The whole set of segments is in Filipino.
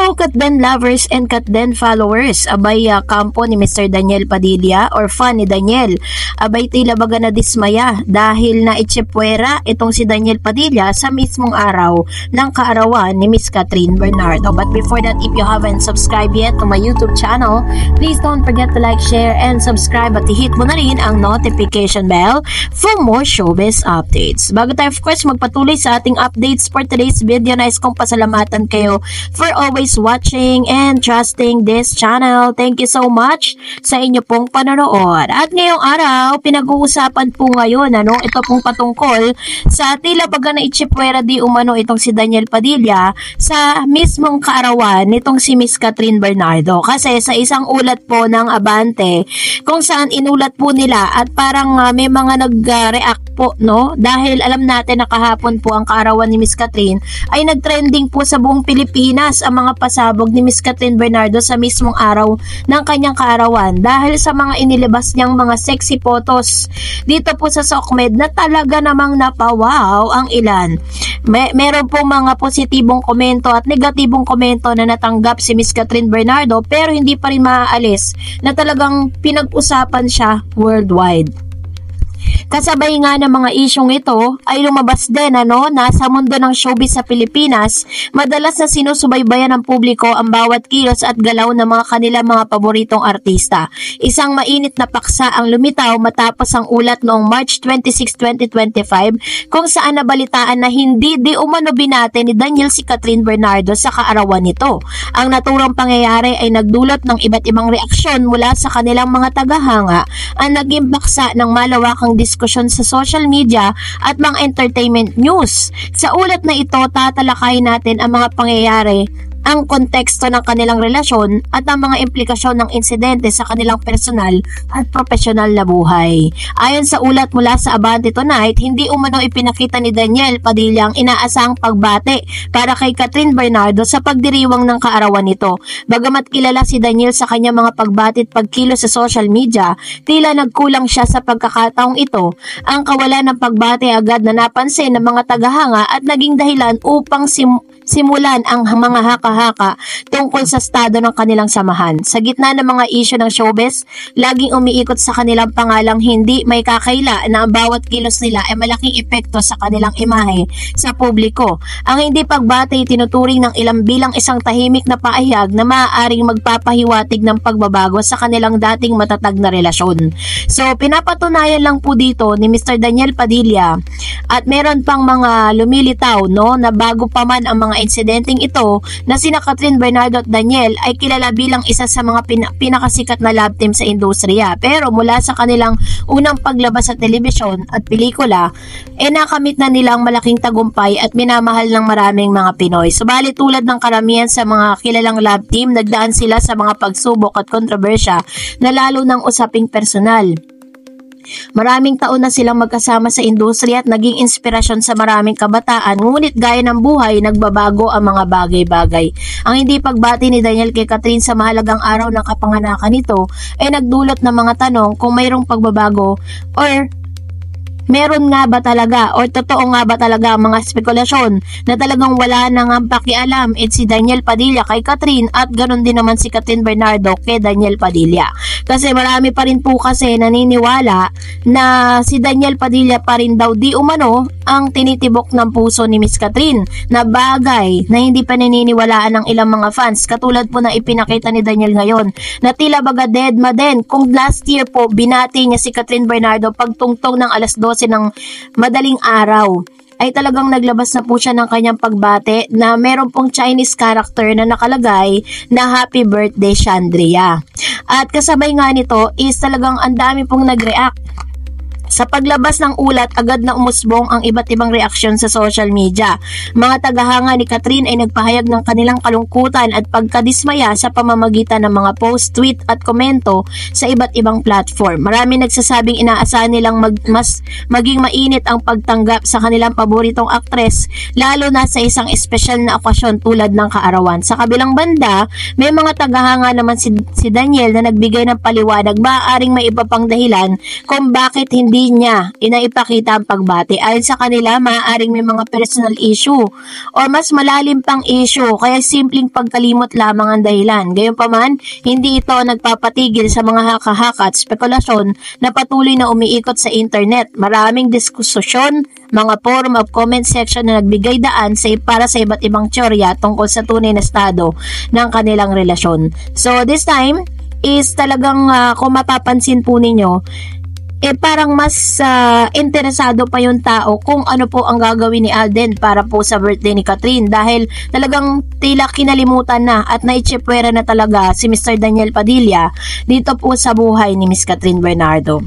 Hello Katden lovers and Katden followers. Abay kampo ni Mr. Daniel Padilla or fan ni Daniel. Abay tila baga na dismaya dahil na itsepwera itong si Daniel Padilla sa mismong araw ng kaarawan ni Miss Catherine Bernardo. But before that, if you haven't subscribed yet to my YouTube channel, please don't forget to like, share, and subscribe at i-hit mo na rin ang notification bell for more showbiz updates. Bago tayo of course magpatuloy sa ating updates for today's video, nais kong pasalamatan kayo for always watching and trusting this channel. Thank you so much sa inyo pong panonood. At ngayong araw, pinag-uusapan po ngayon, ito pong patungkol sa tila baga na itsipwera di umano itong si Daniel Padilla sa mismong kaarawan nitong si Miss Catherine Bernardo. Kasi sa isang ulat po ng Abante, kung saan inulat po nila at parang may mga nag-react po, dahil alam natin na kahapon po ang kaarawan ni Miss Catherine ay nag-trending po sa buong Pilipinas ang mga pasabog ni Miss Catherine Bernardo sa mismong araw ng kanyang kaarawan dahil sa mga inilabas niyang mga sexy photos dito po sa SOCMED na talaga namang napawaw ang ilan. Meron po mga positibong komento at negatibong komento na natanggap si Miss Catherine Bernardo, pero hindi pa rin maaalis na talagang pinag-usapan siya worldwide. Kasabay nga ng mga isyong ito ay lumabas din na sa mundo ng showbiz sa Pilipinas, madalas na sinusubaybayan ng publiko ang bawat kilos at galaw ng mga kanilang mga paboritong artista. Isang mainit na paksa ang lumitaw matapos ang ulat noong March 26, 2025 kung saan nabalitaan na hindi di umano binate ni Daniel si Catherine Bernardo sa kaarawan nito. Ang naturang pangyayari ay nagdulot ng iba't ibang reaksyon mula sa kanilang mga tagahanga ang naging paksa ng malawakang diskusyon sa social media at mga entertainment news. Sa ulat na ito, tatalakayin natin ang mga pangyayari, ang konteksto ng kanilang relasyon at ang mga implikasyon ng insidente sa kanilang personal at profesional na buhay. Ayon sa ulat mula sa Abante Tonight, hindi umano ipinakita ni Daniel Padilla ang inaasahang pagbate para kay Catherine Bernardo sa pagdiriwang ng kaarawan nito. Bagamat kilala si Daniel sa kanyang mga pagbati at pagkilos sa social media, tila nagkulang siya sa pagkakataong ito. Ang kawalan ng pagbate agad na napansin ng mga tagahanga at naging dahilan upang simulan ang mga haka-haka tungkol sa estado ng kanilang samahan. Sa gitna ng mga isyu ng showbiz, laging umiikot sa kanilang pangalang hindi may kakaila na ang bawat kilos nila ay malaking epekto sa kanilang imahe sa publiko. Ang hindi pagbati tinuturing ng ilang bilang isang tahimik na paahayag na maaaring magpapahiwatig ng pagbabago sa kanilang dating matatag na relasyon. So, pinapatunayan lang po dito ni Mr. Daniel Padilla at meron pang mga lumilitaw na bago pa man ang mga insidenteng ito na sina Catherine Bernardo at Daniel ay kilala bilang isa sa mga pinakasikat na love team sa industriya. Pero mula sa kanilang unang paglabas sa telebisyon at pelikula, nakamit na nilang malaking tagumpay at minamahal ng maraming mga Pinoy. Subalit tulad ng karamihan sa mga kilalang love team, nagdaan sila sa mga pagsubok at kontrobersya na lalo ng usaping personal. Maraming taon na silang magkasama sa industriya at naging inspirasyon sa maraming kabataan, ngunit gaya ng buhay, nagbabago ang mga bagay-bagay. Ang hindi pagbati ni Daniel kay Catherine sa mahalagang araw ng kapanganakan nito ay nagdulot ng mga tanong kung mayroong pagbabago or meron nga ba talaga o totoo nga ba talaga ang mga spekulasyon na talagang wala nang ang pakialam si Daniel Padilla kay Catherine at ganoon din naman si Catherine Bernardo kay Daniel Padilla. Kasi marami pa rin po kasi naniniwala na si Daniel Padilla pa rin daw di umano ang tinitibok ng puso ni Miss Catherine, na bagay na hindi pa naniniwalaan ng ilang mga fans, katulad po na ipinakita ni Daniel ngayon na tila baga deadma din kung last year po binati niya si Catherine Bernardo pagtungtong ng alas 12 ng madaling araw ay talagang naglabas na po siya ng kanyang pagbate na meron pong Chinese character na nakalagay na Happy Birthday Chandria. At kasabay nga nito is talagang ang dami pong nag-react. Sa paglabas ng ulat, agad na umusbong ang iba't ibang reaksyon sa social media. Mga tagahanga ni Catherine ay nagpahayag ng kanilang kalungkutan at pagkadismaya sa pamamagitan ng mga post, tweet at komento sa iba't ibang platform. Marami nagsasabing inaasahan nilang maging mainit ang pagtanggap sa kanilang paboritong aktres, lalo na sa isang espesyal na okasyon tulad ng kaarawan. Sa kabilang banda, may mga tagahanga naman si Daniel na nagbigay ng paliwanag, maaaring may iba pang dahilan kung bakit hindi hindi niya inaipakita ang pagbati. Ayon sa kanila, maaaring may mga personal issue o mas malalim pang issue, kaya simpleng pagkalimot lamang ang dahilan. Gayunpaman, hindi ito nagpapatigil sa mga haka-haka at spekulasyon na patuloy na umiikot sa internet. Maraming diskusyon, mga forum of comment section na nagbigay daan para sa iba't ibang teorya tungkol sa tunay na estado ng kanilang relasyon. So this time is talagang kung mapapansin po ninyo, parang mas interesado pa yung tao kung ano po ang gagawin ni Alden para po sa birthday ni Catherine, dahil talagang tila kinalimutan na at naitsipwera na talaga si Mr. Daniel Padilla dito po sa buhay ni Miss Catherine Bernardo.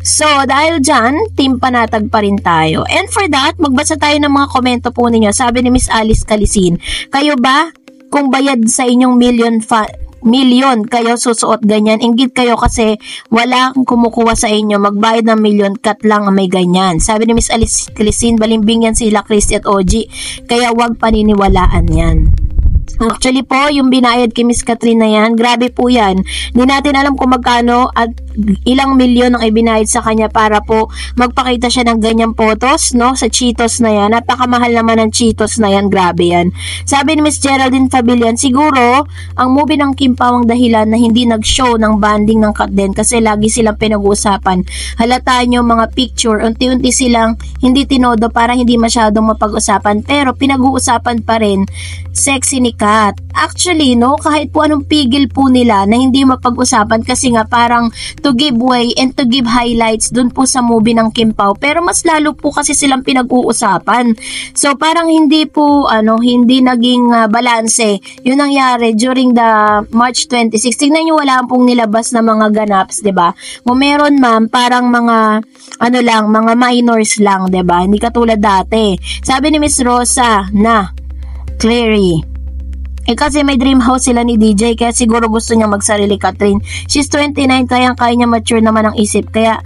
So dahil dyan, team panatag pa rin tayo. And for that, magbasa tayo ng mga komento po ninyo. Sabi ni Miss Alice Calisin, kayo ba kung bayad sa inyong milyon kayo susuot ganyan? Inggit kayo kasi wala akong kumukuha sa inyo, magbayad ng milyon cut lang ang may ganyan. Sabi ni Miss Alice Calisin, balimbing yan sila Christy at OG, kaya wag paniniwalaan yan. Actually po, yung binayad kay Miss Catherine na yan, grabe po yan. Hindi natin alam kung magkano at ilang milyon ang ibinayad sa kanya para po magpakita siya ng ganyang photos, no? Sa Cheetos na yan. Napakamahal naman ng Cheetos na yan. Grabe yan. Sabi ni Miss Geraldine Fabian, siguro, ang movie ng Kim Pao ang dahilan na hindi nag-show ng banding ng Katden kasi lagi silang pinag-uusapan. Halata nyo mga picture, unti-unti silang hindi tinodo para hindi masyadong mapag-usapan, pero pinag-uusapan pa rin sexy ni Kat. Actually, no, kahit po anong pigil po nila na hindi mapag-usapan kasi nga parang to give way and to give highlights dun po sa movie ng Kim Pao, pero mas lalo po kasi silang pinag-uusapan. So parang hindi po hindi naging balanse yung nangyari during the March 26. Tingnan nyo, wala pong nilabas na mga ganaps, 'di ba? Kung meron ma'am, parang mga mga minors lang, 'di ba? Hindi katulad dati. Sabi ni Miss Rosa na Clary, kasi may dream house sila ni DJ, kaya siguro gusto niya magsarili Catherine. She's 29, kaya niya mature naman ang isip. Kaya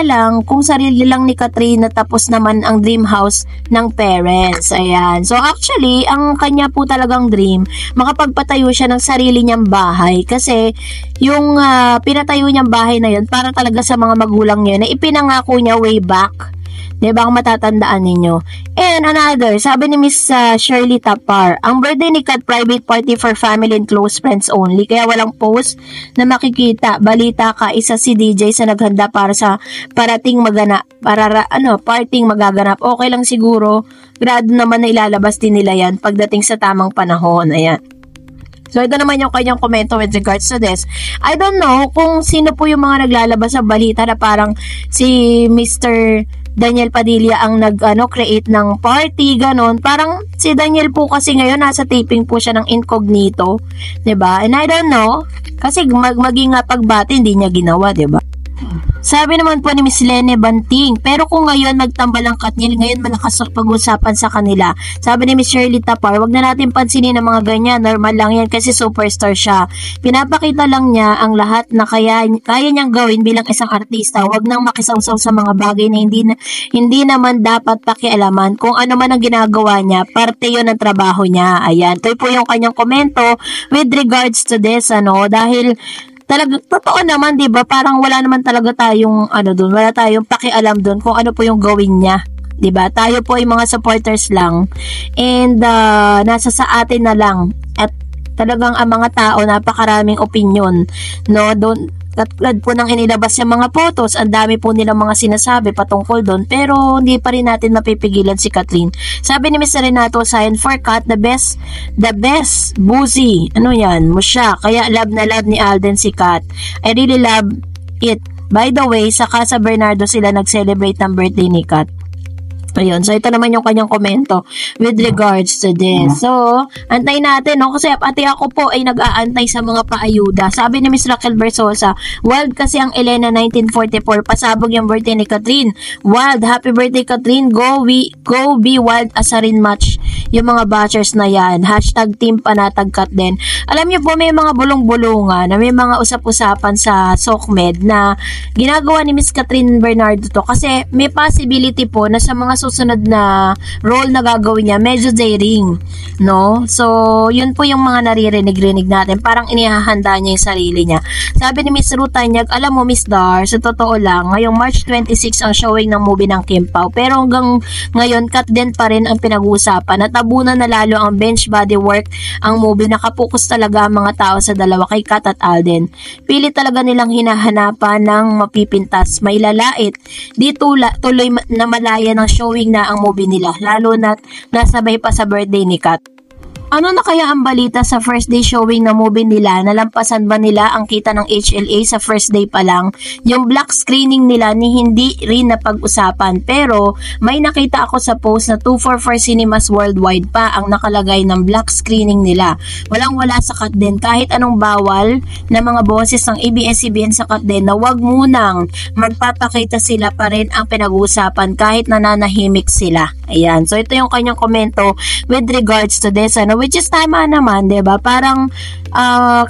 lang, kung sarili lang ni Catherine na tapos naman ang dream house ng parents. Ayan. So actually, ang kanya po talagang dream, makapagpatayo siya ng sarili niyang bahay. Kasi yung pinatayo niyang bahay na yun, para talaga sa mga magulang niya na ipinangako niya way back. Diba, kung matatandaan ninyo. And another, sabi ni Miss Shirley Tapar, ang birthday ni Kat private party for family and close friends only, kaya walang post na makikita. Balita ka, isa si DJ sa naghanda para sa parting parting magaganap. Okay lang siguro, grado naman na ilalabas din nila yan pagdating sa tamang panahon. Ayan. So, ito naman yung kanyang komento with regards to this. I don't know kung sino po yung mga naglalabas sa balita na parang si Mr. Daniel Padilla ang create ng party, ganon. Parang si Daniel po kasi ngayon nasa taping po siya ng incognito, 'di ba? And I don't know kasi maging pagbati hindi niya ginawa, 'di ba? Sabi naman po ni Miss Lene Banting, pero kung ngayon nagtambal ang Katniel, ngayon malakas ang pag-usapan sa kanila. Sabi ni Miss Shirley Tapar, wag na natin pansinin ang mga ganyan, normal lang yan kasi superstar siya. Pinapakita lang niya ang lahat na kaya niyang gawin bilang isang artista. Wag nang makisawsaw sa mga bagay na hindi naman dapat pakialaman. Kung ano man ang ginagawa niya, parte yon ng trabaho niya. Ayan, ito po yung kanyang komento with regards to this, dahil talaga, totoo naman, di ba? Parang wala naman talaga tayong, doon, wala tayong pakialam doon kung ano po yung gawin niya. Di ba? Tayo po ay mga supporters lang. And, nasa sa atin na lang. At talagang ang mga tao, napakaraming opinion. No? Doon, katulad po ng inilabas yung mga photos, ang dami po nilang mga sinasabi patungkol doon, pero hindi pa rin natin mapipigilan si Catherine. Sabi ni Mr. Renato Sayan, for Kat, the best, boozy, yan, musya, kaya love na love ni Alden si Kat. I really love it. By the way, sa Casa Bernardo sila nag-celebrate ng birthday ni Kat. Ayun, so ito naman yung kanyang komento with regards to this. So, antay natin, kasi pati ako po ay nag-aantay sa mga paayuda. Sabi ni Miss Raquel Versosa, wild kasi ang Elena 1944, pasabog yung birthday ni Catherine. Wild, happy birthday Catherine, go be wild asarin match yung mga bashers na yan. Hashtag team panatag Kat din. Alam niyo po, may mga bulong-bulungan na may mga usap-usapan sa SOCMED na ginagawa ni Miss Catherine Bernardo to kasi may possibility po na sa mga susunod na role na gagawin niya, medyo daring, no? So, yun po yung mga naririnig-rinig natin. Parang inihahanda niya yung sarili niya. Sabi ni Miss Ruth Tanyag, alam mo Miss Dar, sa totoo lang, ngayong March 26 ang showing ng movie ng Kim Pao. Pero hanggang ngayon, cut din pa rin ang pinag-uusapan. Natabunan na lalo ang bench body work ang movie. Nakapokus talaga ang mga tao sa dalawa, kay Kat at Alden. Pili talaga nilang hinahanapan ng mapipintas, mailalait. Di tuloy na malaya ng showing na ang movie nila, lalo na nasabay pa sa birthday ni Kat. Ano na kaya ang balita sa first day showing ng movie nila? Nalampasan ba nila ang kita ng HLA sa first day pa lang? Yung black screening nila ni hindi rin napag-usapan, pero may nakita ako sa post na 244 Cinemas Worldwide pa ang nakalagay ng black screening nila. Walang-wala sa Kat din, kahit anong bawal na mga boses ng ABS-CBN sa Kat din na wag munang magpapakita, sila pa rin ang pinag-uusapan kahit nananahimik sila. Ayan, so ito yung kanyang komento with regards to this, which is tama naman, 'di ba? Parang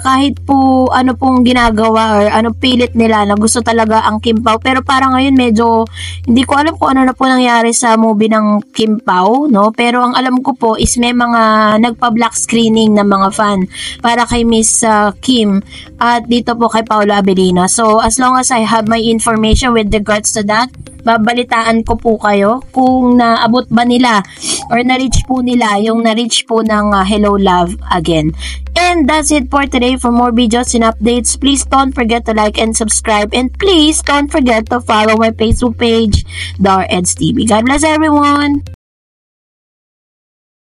kahit po ano pong ginagawa or ano pilit nila na gusto talaga ang Kim Pao, pero parang ngayon medyo hindi ko alam kung ano na po nangyari sa movie ng Kim Pao, no? Pero ang alam ko po is may mga nagpa-black screening ng mga fan para kay Miss Kim at dito po kay Paolo Abilino. So as long as I have my information with regards to that, babalitaan ko po kayo kung naabot ba nila or na-reach po nila yung na-reach po ng Hello Love Again. And that's it for today. For more videos and updates, please don't forget to like and subscribe, and please don't forget to follow my Facebook page, Dar Eds TV. God bless everyone!